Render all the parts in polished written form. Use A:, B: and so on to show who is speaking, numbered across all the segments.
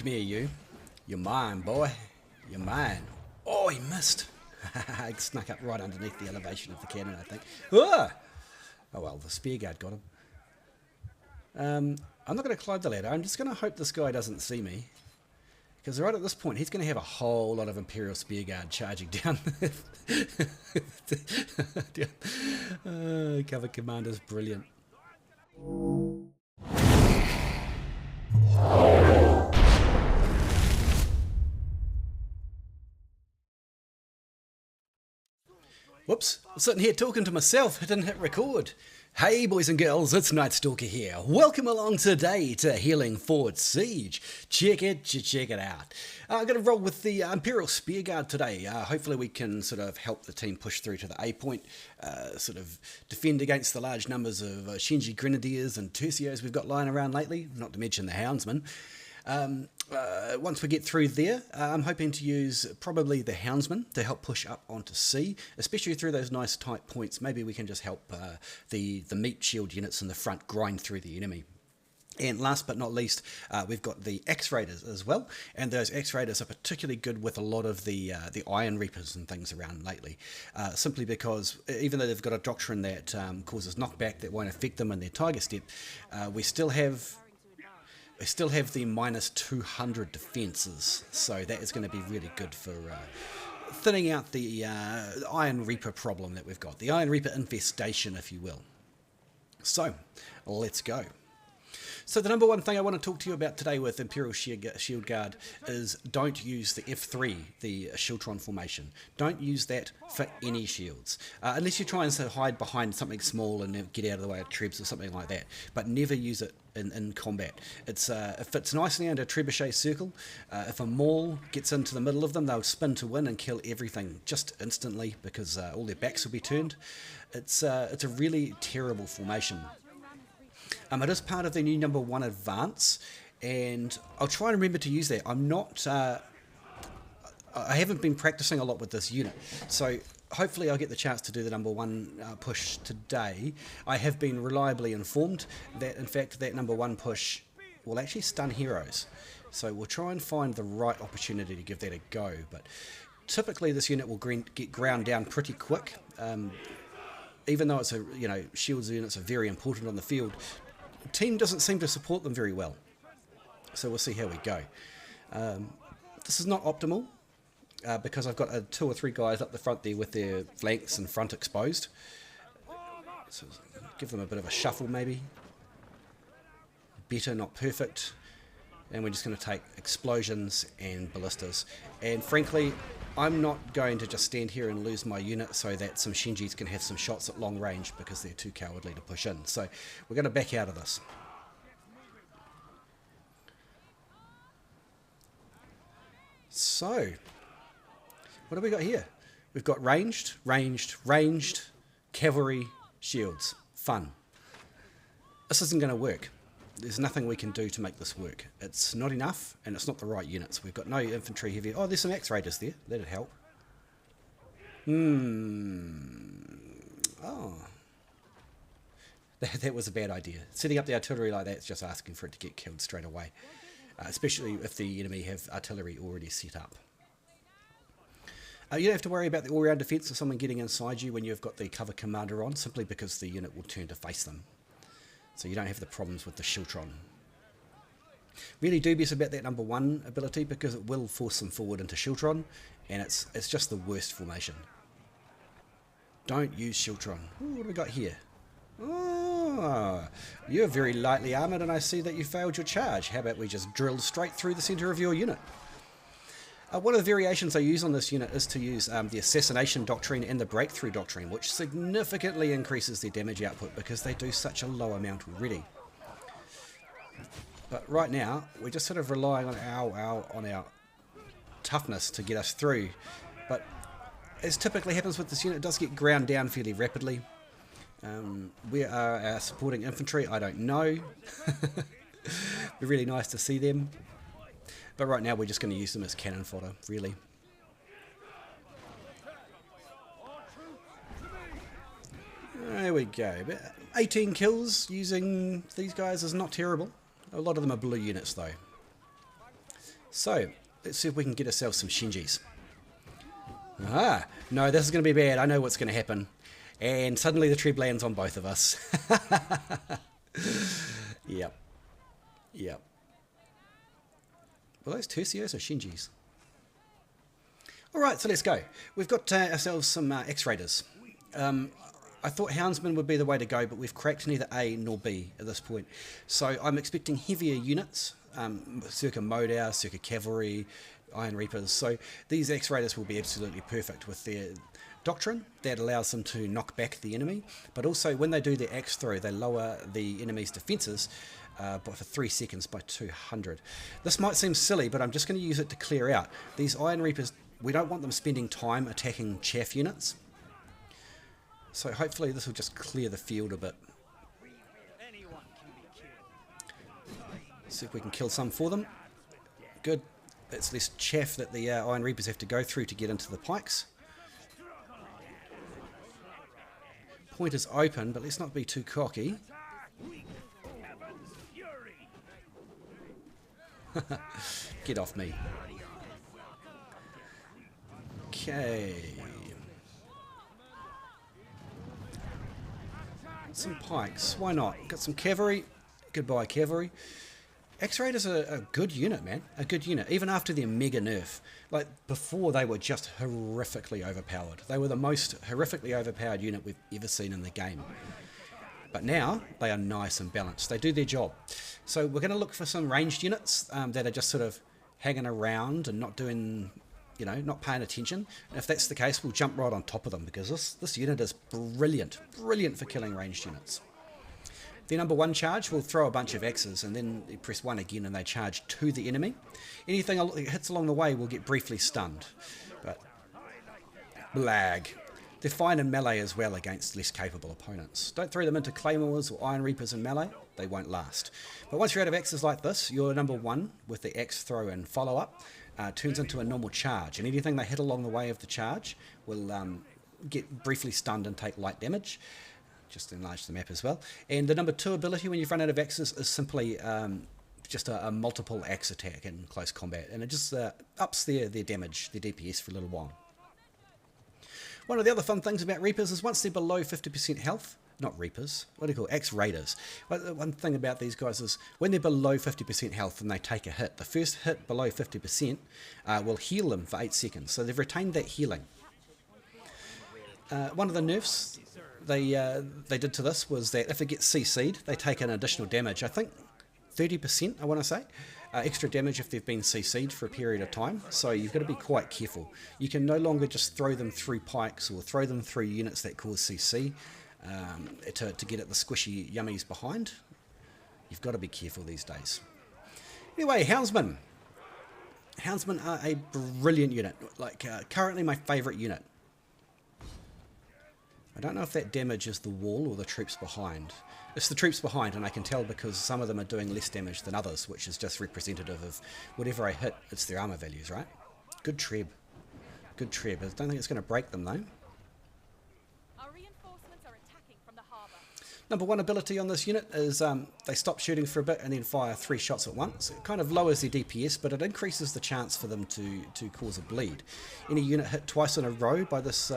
A: Come here, you. You're mine, boy. You're mine. Oh, he missed. He snuck up right underneath the elevation of the cannon, I think. Ah! Oh well, the spear guard got him. I'm not going to climb the ladder. I'm just going to hope this guy doesn't see me. Because right at this point, he's going to have a whole lot of Imperial spear guard charging down. Cover commander's brilliant. Whoops, I'm sitting here talking to myself. I didn't hit record. Hey boys and girls, it's KnightStalker here. Welcome along today to Healing Fort Siege. Check it out. I'm going to roll with the Imperial Spearguard today. Hopefully we can sort of help the team push through to the A point, sort of defend against the large numbers of Shinji Grenadiers and Tercios we've got lying around lately, not to mention the Houndsmen. Once we get through there, I'm hoping to use probably the Houndsmen to help push up onto C, especially through those nice tight points. Maybe we can just help the meat shield units in the front grind through the enemy. And last but not least, we've got the X-Raiders as well, and those X-Raiders are particularly good with a lot of the Iron Reapers and things around lately, simply because even though they've got a doctrine that causes knockback that won't affect them in their Tiger Step, we still have the minus 200 defenses, so that is going to be really good for thinning out the Iron Reaper problem that we've got, the Iron Reaper infestation, if you will. So, let's go. So the number one thing I want to talk to you about today with Imperial Shield Guard is don't use the F3, the Shieldtron formation. Don't use that for any shields. Unless you try and hide behind something small and get out of the way of trebs or something like that. But never use it in combat. It fits nicely under a trebuchet circle. If a maul gets into the middle of them, they'll spin to win and kill everything just instantly because all their backs will be turned. It's a really terrible formation. It is part of the new number 1 advance, and I'll try and remember to use that. I haven't been practicing a lot with this unit, so hopefully I'll get the chance to do the number 1 push today. I have been reliably informed that, in fact, that number 1 push will actually stun heroes. So we'll try and find the right opportunity to give that a go, but typically this unit will get ground down pretty quick. Even though it's shields units are very important on the field, the team doesn't seem to support them very well. So we'll see how we go. This is not optimal because I've got 2 or 3 guys up the front there with their flanks and front exposed. So give them a bit of a shuffle maybe. Better, not perfect. And we're just going to take explosions and ballistas. And frankly, I'm not going to just stand here and lose my unit so that some Shinjis can have some shots at long range because they're too cowardly to push in. So we're going to back out of this. So, what have we got here? We've got ranged, cavalry, shields. Fun. This isn't going to work. There's nothing we can do to make this work. It's not enough, and it's not the right units. We've got no infantry heavy. Oh, there's some X-Raiders there. That'd help. Oh. That was a bad idea. Setting up the artillery like that is just asking for it to get killed straight away. Especially if the enemy have artillery already set up. You don't have to worry about the all-round defense of someone getting inside you when you've got the cover commander on, simply because the unit will turn to face them. So you don't have the problems with the Shieldtron. Really dubious about that number 1 ability because it will force them forward into Shieldtron, and it's just the worst formation. Don't use Shieldtron. Ooh, what have we got here? Oh, you're very lightly armoured and I see that you failed your charge. How about we just drill straight through the centre of your unit? One of the variations I use on this unit is to use the Assassination Doctrine and the Breakthrough Doctrine, which significantly increases their damage output because they do such a low amount already. But right now, we're just sort of relying on our toughness to get us through. But as typically happens with this unit, it does get ground down fairly rapidly. Where are our supporting infantry? I don't know. It'd be really nice to see them. But right now we're just going to use them as cannon fodder, really. There we go. 18 kills using these guys is not terrible. A lot of them are blue units though. So, let's see if we can get ourselves some Shinjis. Ah, no, this is going to be bad. I know what's going to happen. And suddenly the treb lands on both of us. Yep. Yep. Were those Tercios or Shinjis? Alright, so let's go. We've got ourselves some X-Raiders. I thought Houndsmen would be the way to go, but we've cracked neither A nor B at this point. So I'm expecting heavier units, circa Modau, circa Cavalry, Iron Reapers. So these X-Raiders will be absolutely perfect with their doctrine that allows them to knock back the enemy, but also when they do their axe throw, they lower the enemy's defences for 3 seconds by 200. This might seem silly, but I'm just going to use it to clear out. These Iron Reapers, we don't want them spending time attacking chaff units. So hopefully this will just clear the field a bit. See if we can kill some for them. Good. That's less chaff that the Iron Reapers have to go through to get into the pikes. Point is open, but let's not be too cocky. Get off me. Okay. Some pikes, why not? Got some cavalry. Goodbye, cavalry. X-Raiders are a good unit, man. A good unit. Even after their mega nerf. Like, before they were just horrifically overpowered. They were the most horrifically overpowered unit we've ever seen in the game. But now, they are nice and balanced. They do their job. So we're going to look for some ranged units that are just sort of hanging around and not doing, you know, not paying attention. And if that's the case, we'll jump right on top of them, because this unit is brilliant. Brilliant for killing ranged units. The number 1 charge will throw a bunch of axes, and then you press 1 again and they charge to the enemy. Anything that hits along the way will get briefly stunned. But blag. They're fine in melee as well against less capable opponents. Don't throw them into claymores or iron reapers in melee, they won't last. But once you're out of axes like this, your number 1 with the axe throw and follow up turns into a normal charge, and anything they hit along the way of the charge will get briefly stunned and take light damage. Just enlarge the map as well. And the number 2 ability when you've run out of axes is simply just a multiple axe attack in close combat, and it just ups their damage, their DPS for a little while. One of the other fun things about Reapers is once they're below 50% health, not Reapers, what do you call it? X-Raiders. One thing about these guys is when they're below 50% health and they take a hit, the first hit below 50% will heal them for 8 seconds. So they've retained that healing. One of the nerfs they did to this was that if it gets CC'd, they take an additional damage. I think 30%, I want to say. Extra damage if they've been CC'd for a period of time, so you've got to be quite careful. You can no longer just throw them through pikes or throw them through units that cause CC to get at the squishy yummies behind. You've got to be careful these days. Anyway, Houndsmen. Houndsmen are a brilliant unit, like currently my favourite unit. I don't know if that damage is the wall or the troops behind. It's the troops behind, and I can tell because some of them are doing less damage than others, which is just representative of whatever I hit, it's their armor values, right? Good treb. Good treb. I don't think it's going to break them, though.
B: Our reinforcements are attacking from the harbour.
A: Number 1 ability on this unit is they stop shooting for a bit and then fire 3 shots at once. It kind of lowers their DPS, but it increases the chance for them to cause a bleed. Any unit hit twice in a row by this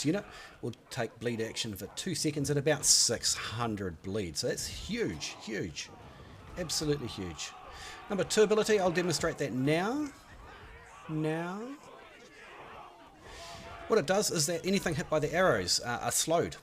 A: unit will take bleed action for 2 seconds at about 600 bleed. So that's huge, huge. Absolutely huge. Number 2 ability, I'll demonstrate that now. What it does is that anything hit by the arrows are slowed.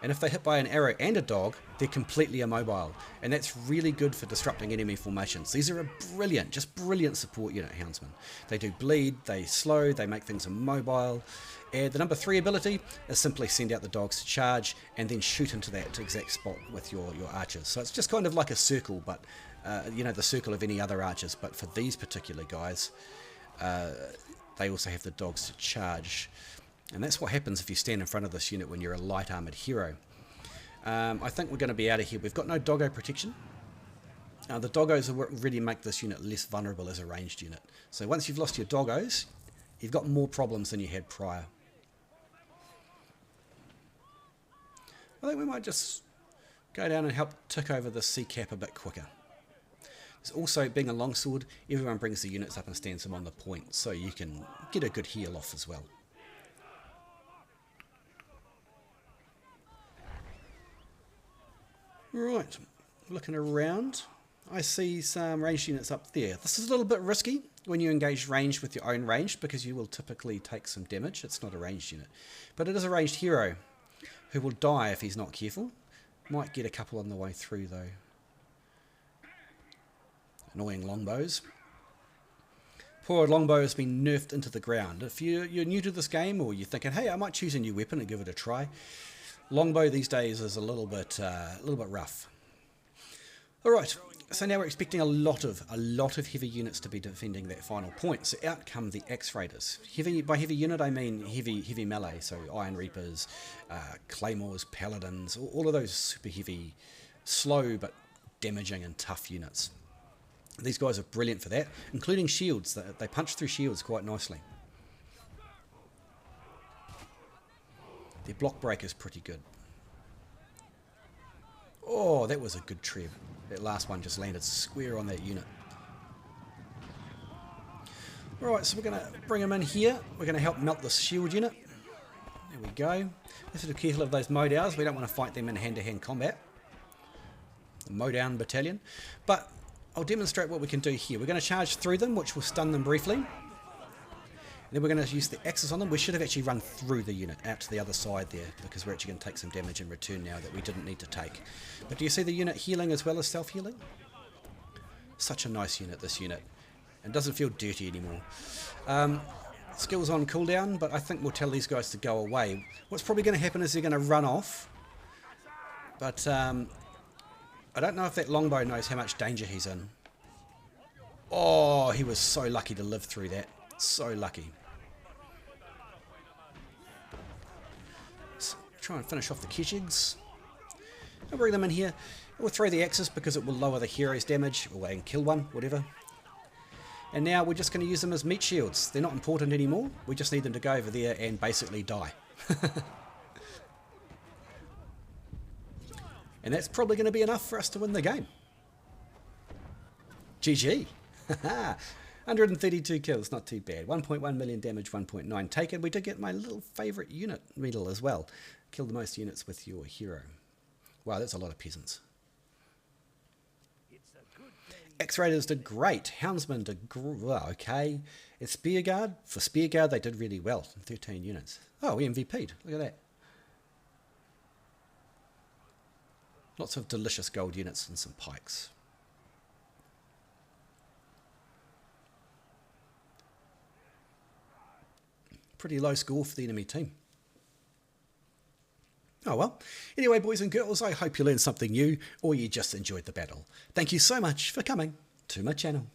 A: And if they're hit by an arrow and a dog, they're completely immobile. And that's really good for disrupting enemy formations. These are a brilliant, just brilliant support unit, Houndsmen. They do bleed, they slow, they make things immobile. And the number 3 ability is simply send out the dogs to charge and then shoot into that exact spot with your archers. So it's just kind of like a circle, but you know, the circle of any other archers. But for these particular guys, they also have the dogs to charge. And that's what happens if you stand in front of this unit when you're a light armoured hero. I think we're going to be out of here. We've got no doggo protection. The doggos really make this unit less vulnerable as a ranged unit. So once you've lost your doggos, you've got more problems than you had prior. I think we might just go down and help tick over the sea cap a bit quicker. Also, being a longsword, everyone brings the units up and stands them on the point, so you can get a good heal off as well. Right, looking around, I see some ranged units up there. This is a little bit risky when you engage range with your own range, because you will typically take some damage. It's not a ranged unit, but it is a ranged hero who will die if he's not careful. Might get a couple on the way through though. Annoying longbows. Poor old longbow has been nerfed into the ground. If you're new to this game, or you're thinking, hey, I might choose a new weapon and give it a try, longbow these days is a little bit rough. All right, so now we're expecting a lot of heavy units to be defending that final point. So out come the axe raiders. By heavy unit, I mean heavy melee. So iron reapers, claymores, paladins, all of those super heavy, slow but damaging and tough units. These guys are brilliant for that, including shields. They punch through shields quite nicely. Their block break is pretty good. Oh, that was a good treb. That last one just landed square on that unit. Alright, so we're going to bring him in here. We're going to help melt this shield unit. There we go. Let's be careful of those modals. We don't want to fight them in hand-to-hand combat. The Modown battalion. But I'll demonstrate what we can do here. We're going to charge through them, which will stun them briefly. And then we're going to use the axes on them. We should have actually run through the unit out to the other side there, because we're actually going to take some damage in return now that we didn't need to take. But do you see the unit healing as well as self-healing? Such a nice unit, this unit. And doesn't feel dirty anymore. Skills on cooldown, but I think we'll tell these guys to go away. What's probably going to happen is they're going to run off. But I don't know if that longbow knows how much danger he's in. Oh, he was so lucky to live through that. So lucky. Let's try and finish off the Keshigs. I'll bring them in here. We'll throw the axes because it will lower the hero's damage, or and kill one, whatever. And now we're just going to use them as meat shields. They're not important anymore. We just need them to go over there and basically die. And that's probably going to be enough for us to win the game. GG. 132 kills, not too bad. 1.1 million damage, 1.9 taken. We did get my little favourite unit medal as well. Kill the most units with your hero. Wow, that's a lot of peasants. Axe Raiders did great. Houndsmen did well, okay. And Spearguard, for Spearguard they did really well. 13 units. Oh, we MVP'd. Look at that. Lots of delicious gold units and some pikes. Pretty low score for the enemy team. Oh well. Anyway, boys and girls, I hope you learned something new, or you just enjoyed the battle. Thank you so much for coming to my channel.